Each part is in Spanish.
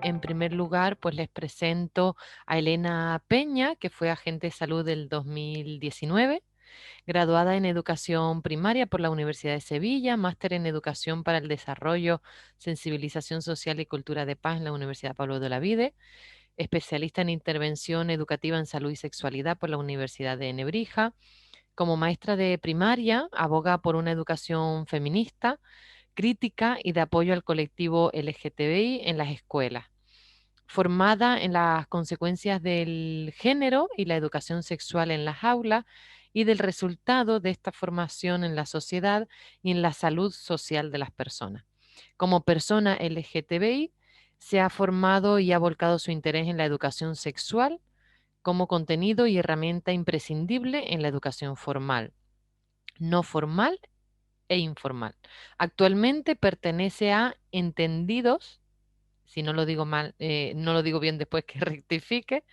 En primer lugar, pues les presento a Elena Peña, que fue agente de salud del 2019, graduada en educación primaria por la Universidad de Sevilla, máster en educación para el desarrollo, sensibilización social y cultura de paz en la Universidad Pablo de Olavide, especialista en intervención educativa en salud y sexualidad por la Universidad de Nebrija. Como maestra de primaria, aboga por una educación feminista, crítica y de apoyo al colectivo LGTBI en las escuelas. Formada en las consecuencias del género y la educación sexual en las aulas y del resultado de esta formación en la sociedad y en la salud social de las personas. Como persona LGTBI, se ha formado y ha volcado su interés en la educación sexual como contenido y herramienta imprescindible en la educación formal, no formal e informal. Actualmente pertenece a Entendidos, si no lo digo mal, no lo digo bien después que rectifique,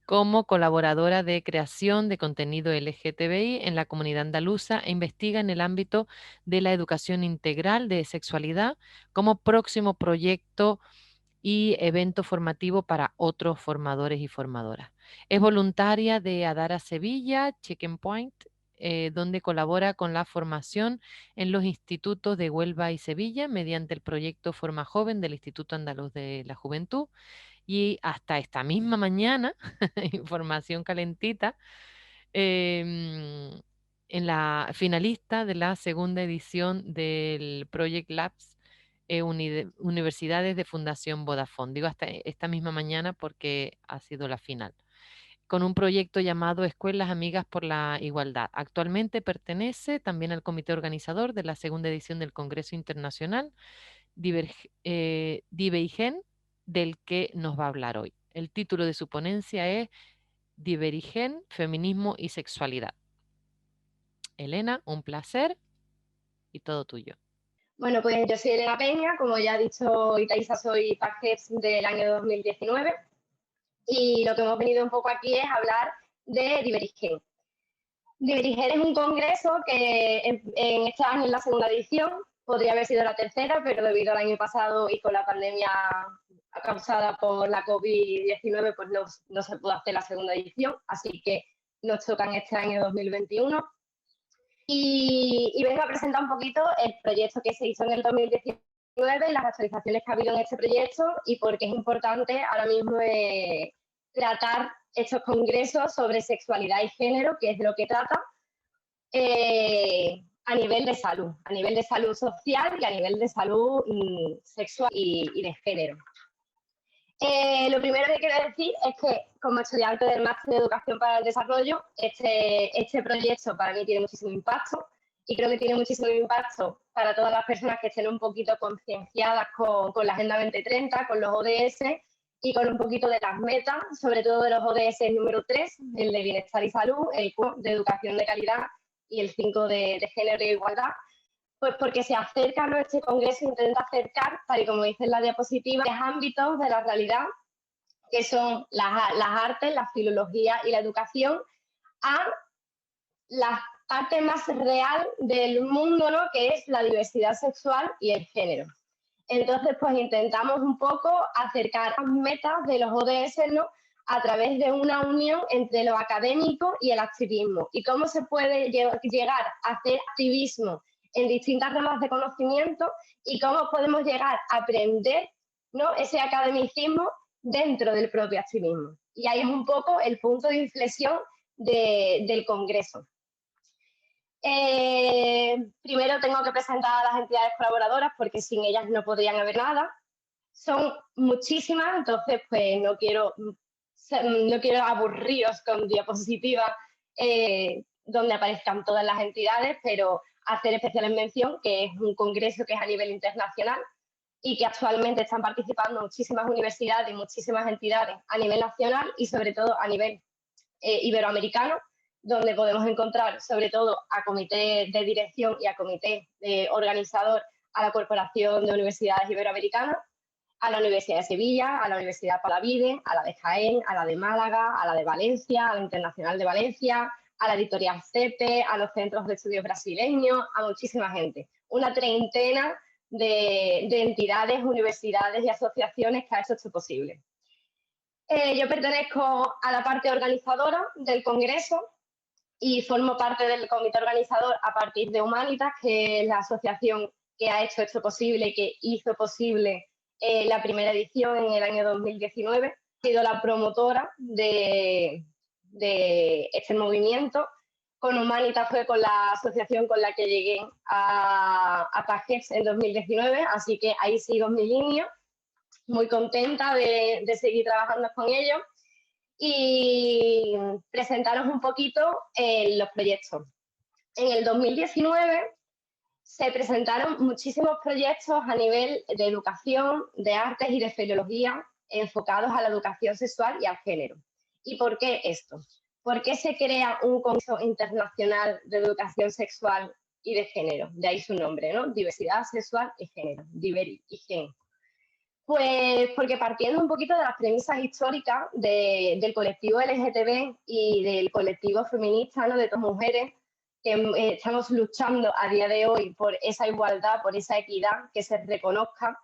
como colaboradora de creación de contenido LGTBI en la comunidad andaluza e investiga en el ámbito de la educación integral de sexualidad como próximo proyecto y evento formativo para otros formadores y formadoras. Es voluntaria de Adara Sevilla, Chicken Point, donde colabora con la formación en los institutos de Huelva y Sevilla mediante el proyecto Forma Joven del Instituto Andaluz de la Juventud. Y hasta esta misma mañana, información calentita, en la finalista de la segunda edición del Project Labs Universidades de Fundación Vodafone. Digo hasta esta misma mañana porque ha sido la final. Con un proyecto llamado Escuelas Amigas por la Igualdad. Actualmente pertenece también al comité organizador de la segunda edición del Congreso Internacional Diveigen, del que nos va a hablar hoy. El título de su ponencia es Diverigen, Feminismo y Sexualidad. Elena, un placer y todo tuyo. Bueno, pues yo soy Elena Peña, como ya ha dicho Itaiza, soy PACEP del año 2019 y lo que hemos venido un poco aquí es hablar de Diverigen. Diverigen es un congreso que en este año es la segunda edición, podría haber sido la tercera, pero debido al año pasado y con la pandemia causada por la COVID-19, pues no se pudo hacer la segunda edición, así que nos toca en este año 2021. Y vengo a presentar un poquito el proyecto que se hizo en el 2019, las actualizaciones que ha habido en este proyecto y por qué es importante ahora mismo tratar estos congresos sobre sexualidad y género, que es de lo que trata, a nivel de salud social y a nivel de salud sexual y de género. Lo primero que quiero decir es que como estudiante del Máster de Educación para el Desarrollo, este proyecto para mí tiene muchísimo impacto y creo que tiene muchísimo impacto para todas las personas que estén un poquito concienciadas con la Agenda 2030, con los ODS y con un poquito de las metas, sobre todo de los ODS número 3, el de bienestar y salud, el de educación de calidad y el 5 de género e igualdad. Pues porque se acerca, ¿no? Este congreso intenta acercar, tal y como dice en la diapositiva, los ámbitos de la realidad, que son las artes, la filología y la educación, a la parte más real del mundo, ¿no? Que es la diversidad sexual y el género. Entonces, pues intentamos un poco acercar las metas de los ODS, ¿no? A través de una unión entre lo académico y el activismo. Y cómo se puede llegar a hacer activismo en distintas ramas de conocimiento y cómo podemos llegar a aprender, ¿no? Ese academicismo dentro del propio activismo. Y ahí es un poco el punto de inflexión del Congreso. Primero tengo que presentar a las entidades colaboradoras porque sin ellas no podrían haber nada. Son muchísimas, entonces pues no quiero aburriros con diapositivas donde aparezcan todas las entidades, pero hacer especial mención que es un congreso que es a nivel internacional y que actualmente están participando muchísimas universidades y muchísimas entidades a nivel nacional y sobre todo a nivel iberoamericano, donde podemos encontrar sobre todo a comité de dirección y a comité organizador a la Corporación de Universidades Iberoamericanas, a la Universidad de Sevilla, a la Universidad Palavide, a la de Jaén, a la de Málaga, a la de Valencia, a la Internacional de Valencia, a la editorial CEPE, a los centros de estudios brasileños, a muchísima gente. una treintena de entidades, universidades y asociaciones que ha hecho esto posible. Yo pertenezco a la parte organizadora del Congreso y formo parte del comité organizador a partir de Humanitas, que es la asociación que ha hecho esto posible y que hizo posible la primera edición en el año 2019. He sido la promotora de este movimiento. Con Humanitas fue con la asociación con la que llegué a Pajes en 2019, así que ahí sigo en mi línea, muy contenta de seguir trabajando con ellos y presentaros un poquito los proyectos. En el 2019 se presentaron muchísimos proyectos a nivel de educación, de artes y de filología enfocados a la educación sexual y al género. ¿Y por qué esto? ¿Por qué se crea un Congreso Internacional de Educación Sexual y de Género? De ahí su nombre, ¿no? Diversidad sexual y género, Diveri y Gen. Pues porque partiendo un poquito de las premisas históricas del colectivo LGTB y del colectivo feminista, ¿no? De todas mujeres que estamos luchando a día de hoy por esa igualdad, por esa equidad, que se reconozca,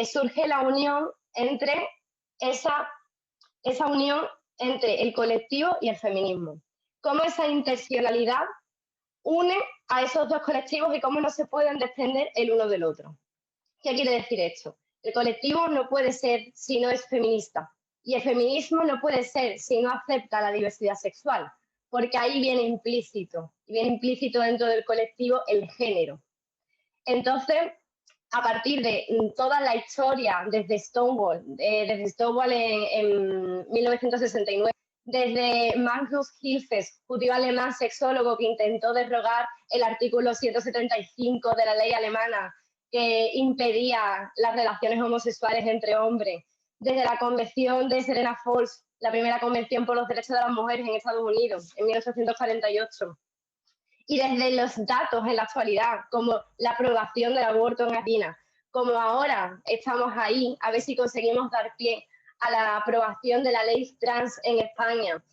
surge la unión entre esa unión entre el colectivo y el feminismo. Cómo esa interseccionalidad une a esos dos colectivos y cómo no se pueden desprender el uno del otro. ¿Qué quiere decir esto? El colectivo no puede ser si no es feminista y el feminismo no puede ser si no acepta la diversidad sexual, porque ahí viene implícito dentro del colectivo el género. Entonces, a partir de toda la historia desde Stonewall en 1969, desde Magnus Hilfes, judío alemán sexólogo que intentó derogar el artículo 175 de la ley alemana que impedía las relaciones homosexuales entre hombres, desde la Convención de Serena Falls, la primera convención por los derechos de las mujeres en Estados Unidos, en 1848, y desde los datos en la actualidad, como la aprobación del aborto en Argentina, como ahora estamos ahí, a ver si conseguimos dar pie a la aprobación de la ley trans en España,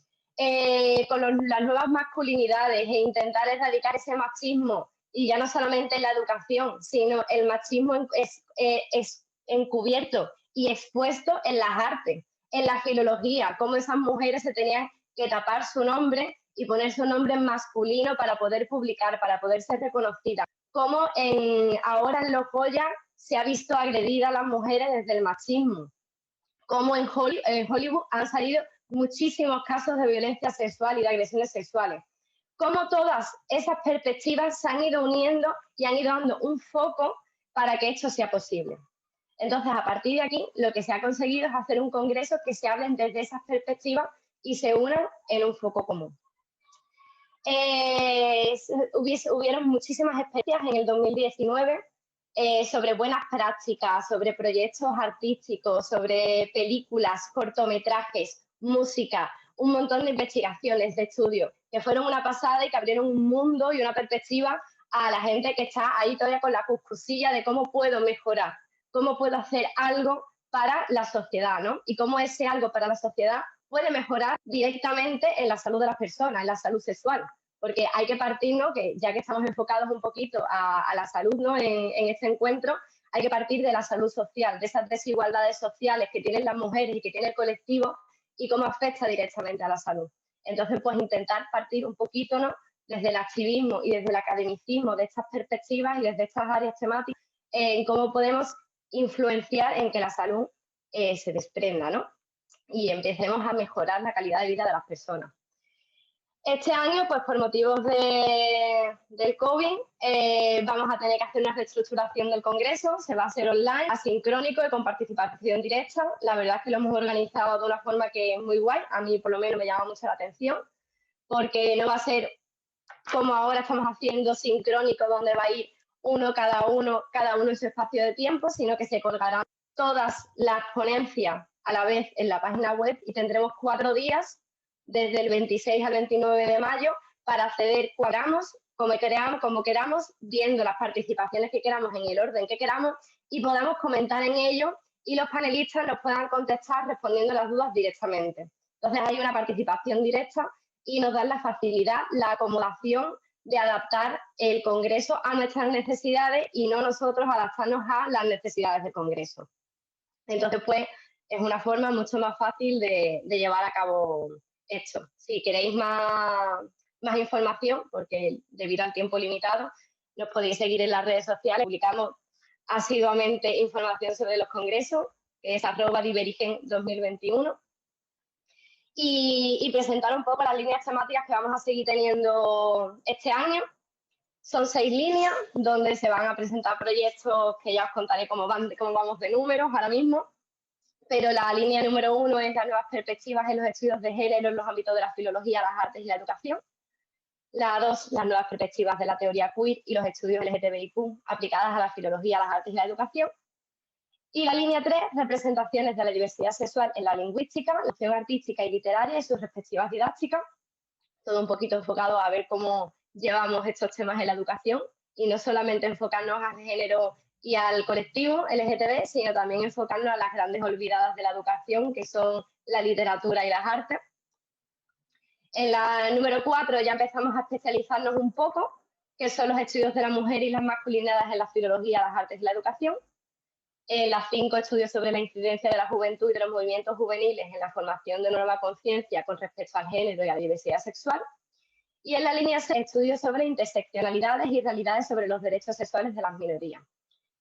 con las nuevas masculinidades e intentar erradicar ese machismo, y ya no solamente en la educación, sino el machismo es encubierto y expuesto en las artes, en la filología, cómo esas mujeres se tenían que tapar su nombre y poner su nombre en masculino para poder publicar, para poder ser reconocida. Como ahora en los Goya se ha visto agredida a las mujeres desde el machismo. Como en Hollywood han salido muchísimos casos de violencia sexual y de agresiones sexuales. Como todas esas perspectivas se han ido uniendo y han ido dando un foco para que esto sea posible. Entonces, a partir de aquí, lo que se ha conseguido es hacer un congreso que se hablen desde esas perspectivas y se unan en un foco común. Hubieron muchísimas experiencias en el 2019 sobre buenas prácticas, sobre proyectos artísticos, sobre películas, cortometrajes, música, un montón de investigaciones, de estudios, que fueron una pasada y que abrieron un mundo y una perspectiva a la gente que está ahí todavía con la cuscusilla de cómo puedo mejorar, cómo puedo hacer algo para la sociedad, ¿no? Y cómo ese algo para la sociedad puede mejorar directamente en la salud de las personas, en la salud sexual, porque hay que partir, ¿no? Que ya que estamos enfocados un poquito a la salud, ¿no? En este encuentro, hay que partir de la salud social, de esas desigualdades sociales que tienen las mujeres y que tiene el colectivo y cómo afecta directamente a la salud. Entonces, pues intentar partir un poquito, ¿no? Desde el activismo y desde el academicismo de estas perspectivas y desde estas áreas temáticas, en cómo podemos influenciar en que la salud se desprenda, ¿no? Y empecemos a mejorar la calidad de vida de las personas. Este año, pues por motivos del COVID, vamos a tener que hacer una reestructuración del Congreso, se va a hacer online, asincrónico y con participación directa. La verdad es que lo hemos organizado de una forma que es muy guay, a mí por lo menos me llama mucho la atención, porque no va a ser como ahora estamos haciendo sincrónico, donde va a ir cada uno en su espacio de tiempo, sino que se colgarán todas las ponencias a la vez en la página web y tendremos 4 días desde el 26 al 29 de mayo para acceder como queramos, viendo las participaciones que queramos en el orden que queramos y podamos comentar en ello y los panelistas nos puedan contestar respondiendo las dudas directamente. Entonces hay una participación directa y nos dan la facilidad, la acomodación de adaptar el Congreso a nuestras necesidades y no nosotros adaptarnos a las necesidades del Congreso. Entonces, pues, es una forma mucho más fácil de llevar a cabo esto. Si queréis más información, porque debido al tiempo limitado, nos podéis seguir en las redes sociales. Publicamos asiduamente información sobre los congresos, que es @Divergen2021. Y presentar un poco las líneas temáticas que vamos a seguir teniendo este año. Son 6 líneas donde se van a presentar proyectos que ya os contaré cómo vamos de números ahora mismo. Pero la línea número 1 es las nuevas perspectivas en los estudios de género en los ámbitos de la filología, las artes y la educación. La 2, las nuevas perspectivas de la teoría queer y los estudios LGTBIQ aplicadas a la filología, las artes y la educación. Y la línea 3, representaciones de la diversidad sexual en la lingüística, la acción artística y literaria y sus respectivas didácticas. Todo un poquito enfocado a ver cómo llevamos estos temas en la educación y no solamente enfocarnos al género y al colectivo LGTB, sino también enfocarnos a las grandes olvidadas de la educación, que son la literatura y las artes. En la número 4 ya empezamos a especializarnos un poco, que son los estudios de la mujer y las masculinidades en la filología, las artes y la educación. En las 5, estudios sobre la incidencia de la juventud y de los movimientos juveniles en la formación de nueva conciencia con respecto al género y a la diversidad sexual. Y en la línea 6, estudios sobre interseccionalidades y realidades sobre los derechos sexuales de las minorías.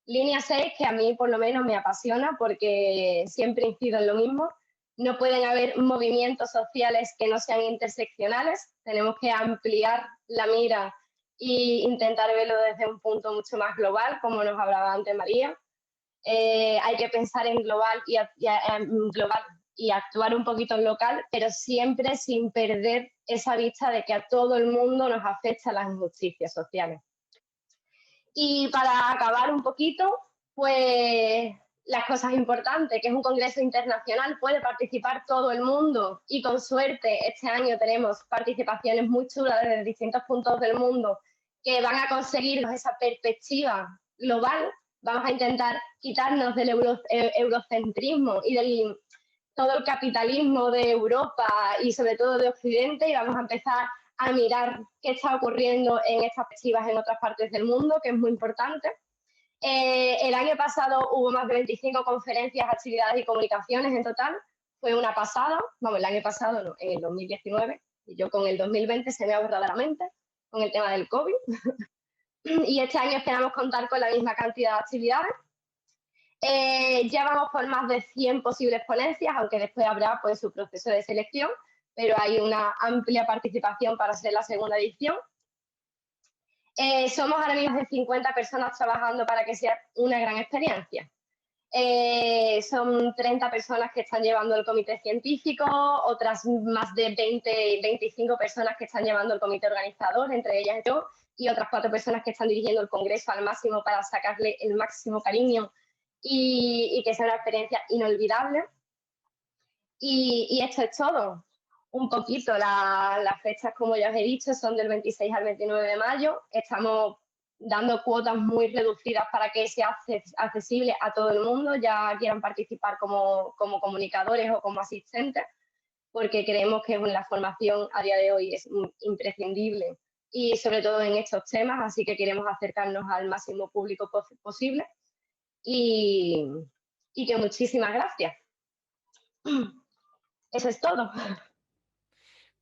Línea 6 que a mí por lo menos me apasiona porque siempre incido en lo mismo. No pueden haber movimientos sociales que no sean interseccionales. Tenemos que ampliar la mira e intentar verlo desde un punto mucho más global, como nos hablaba antes María. Hay que pensar en global y actuar un poquito en local, pero siempre sin perder esa vista de que a todo el mundo nos afectan las injusticias sociales. Y para acabar un poquito, pues las cosas importantes, que es un congreso internacional, puede participar todo el mundo y con suerte este año tenemos participaciones muy chulas desde distintos puntos del mundo que van a conseguir esa perspectiva global. Vamos a intentar quitarnos del eurocentrismo y del todo el capitalismo de Europa y sobre todo de Occidente y vamos a empezar a mirar qué está ocurriendo en estas perspectivas en otras partes del mundo, que es muy importante. El año pasado hubo más de 25 conferencias, actividades y comunicaciones en total. Fue una pasada, vamos, el año pasado no, en el 2019, y yo con el 2020 se me ha borrado la mente con el tema del COVID. Y este año esperamos contar con la misma cantidad de actividades. Ya vamos por más de 100 posibles ponencias, aunque después habrá pues, su proceso de selección, pero hay una amplia participación para ser la segunda edición. Somos ahora mismo de 50 personas trabajando para que sea una gran experiencia. Son 30 personas que están llevando el comité científico, otras más de 25 personas que están llevando el comité organizador, entre ellas yo, y otras 4 personas que están dirigiendo el congreso al máximo para sacarle el máximo cariño y que sea una experiencia inolvidable. Y esto es todo. Un poquito, las fechas, como ya os he dicho, son del 26 al 29 de mayo. Estamos dando cuotas muy reducidas para que sea accesible a todo el mundo, ya quieran participar como comunicadores o como asistentes, porque creemos que la formación a día de hoy es imprescindible y sobre todo en estos temas, así que queremos acercarnos al máximo público posible y que muchísimas gracias. Eso es todo.